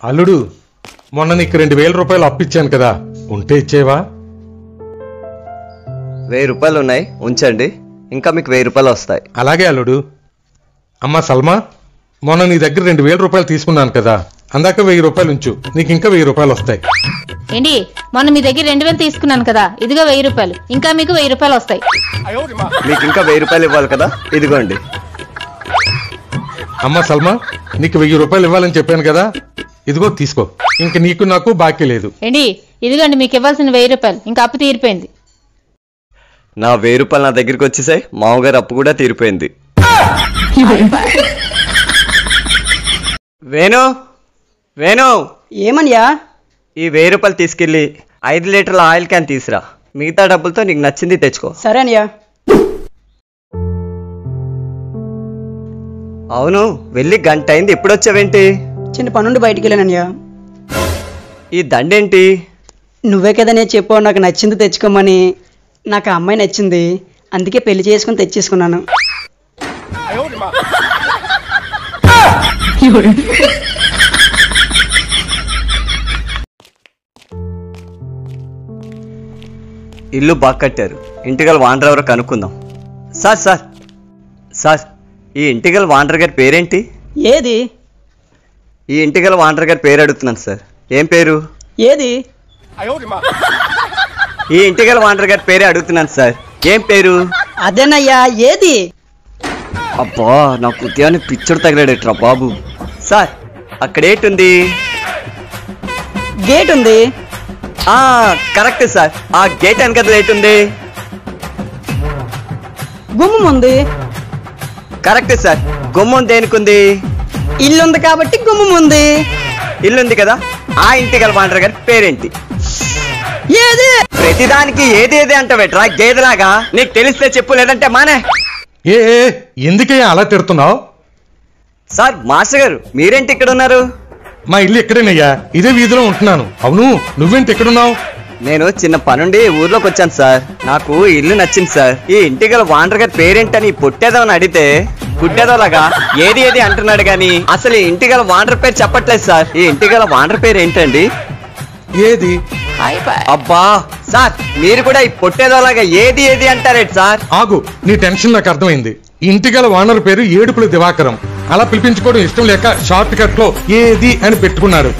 అల్లుడు, మొన్న నీకు 2000 రూపాయలు అప్పిచ్చాను కదా, ఉంటే ఇచ్చేవా? 1000 రూపాయలు ఉన్నాయి, ఉంచండి. ఇంకా మీకు 1000 రూపాయలు వస్తాయి. అలాగే అల్లుడు. అమ్మా సల్మా, మొన్న నీ దగ్గర 2000 రూపాయలు తీసుకున్నాను కదా, అందాక 1000 రూపాయలు ఉంచు, నీకు ఇంకా 1000 రూపాయలు వస్తాయి. ఏంటి, మొన్న మీ దగ్గర 2000 తీసుకున్నాను కదా, ఇదిగో 1000 రూపాయలు, ఇంకా మీకు 1000 రూపాయలు వస్తాయి. మీకు ఇంకా 1000 రూపాయలు ఇవ్వాలి కదా, ఇదిగోండి. అమ్మా సల్మా, నీకు 1000 రూపాయలు ఇవ్వాలని చెప్పాను కదా, ఇదిగో తీసుకో, ఇంక నీకు నాకు బాకీ లేదు. ఏంటి, ఇదిగోండి మీకు ఇవ్వాల్సిన 1000 రూపాయలు, ఇంకా అప్పు తీరిపోయింది. నా 1000 రూపాయలు నా దగ్గరికి వచ్చేసాయి, మామగారు అప్పు కూడా తీరిపోయింది. వేణు వేణు, ఏమన్యా? ఈ 1000 రూపాయలు తీసుకెళ్ళి 5 లీటర్ల ఆయిల్ క్యాన్ తీసురా. మిగతా డబ్బులతో నీకు నచ్చింది తెచ్చుకో. సరే అన్యా. అవును, వెళ్ళి గంట అయింది, ఎప్పుడు వచ్చావేంటి? చిన్న పనుండి బయటికి వెళ్ళానన్యా. ఈ దండేంటి? నువ్వే కదా నేను చెప్పావు నాకు నచ్చింది తెచ్చుకోమని. నాకు ఆ అమ్మాయి నచ్చింది, అందుకే పెళ్లి చేసుకుని తెచ్చేసుకున్నాను. ఇల్లు బాగా కట్టారు, ఇంటిగల వాండర్ ఎవరో కనుక్కుందాం. సార్ సార్ సార్, ఈ ఇంటిగల వాండర్ గారి పేరేంటి? ఏది? ఈ ఇంటిగల వాండర్ గారి పేరు అడుగుతున్నాను సార్. ఏం పేరు? ఏది? ఈ ఇంటిగల వాండర్ గారి పేరే అడుగుతున్నాను సార్. ఏం పేరు? అదేనయ్యా, ఏది? అబ్బా, నా ఉద్యాన్ని పిచ్చడు తగిలాడేట్రా బాబు. సార్, అక్కడేటుంది? గేట్ ఉంది. కరెక్ట్ సార్, ఆ గేట్ వెనక ఏటుంది? గుమ్మం ఉంది. కరెక్ట్ సార్, గుమ్మం దేనికుంది? ఇల్లు ఉంది కాబట్టి గుమ్మం ఉంది. ఇల్లుంది కదా, ఆ ఇంటిగల వాండర్ గారి పేరేంటి? ఏది? ప్రతిదానికి ఏదేది అంటావేట్రా గేదెలాగా? నీకు తెలిస్తే చెప్పు, లేదంటే మానే. ఏ ఎందుకయ్యా అలా తిడుతున్నావు? సార్, మాస్టర్ గారు మీరేంటి ఇక్కడ ఉన్నారు? మా ఇల్లు ఎక్కడేనయ్యా, ఇదే వీధిలో ఉంటున్నాను. అవును, నువ్వేంటి ఎక్కడున్నావు? నేను చిన్న పనుండి ఊర్లోకి వచ్చాను సార్. నాకు ఇల్లు నచ్చింది సార్. ఈ ఇంటిగల వాండర్ గారి పేరేంటని పొట్టేదోని అడిగితే గుడ్డేదోలాగా ఏది ఏది అంటున్నాడు గాని అసలు ఈ ఇంటిగల వాండర్ పేరు చెప్పట్లేదు సార్. ఈ ఇంటిగల వాండర్ పేరు ఏంటండి? ఏది? అబ్బా సార్, మీరు కూడా ఈ పొట్టేదోలాగా ఏది ఏది అంటారేంటి సార్? ఆగు, నీ టెన్షన్ నాకు అర్థమైంది. ఇంటిగల వానర్ పేరు ఏడుపుల దివాకరం. అలా పిలిపించుకోవడం ఇష్టం లేక షార్ట్ కట్ లో ఏది అని పెట్టుకున్నాడు.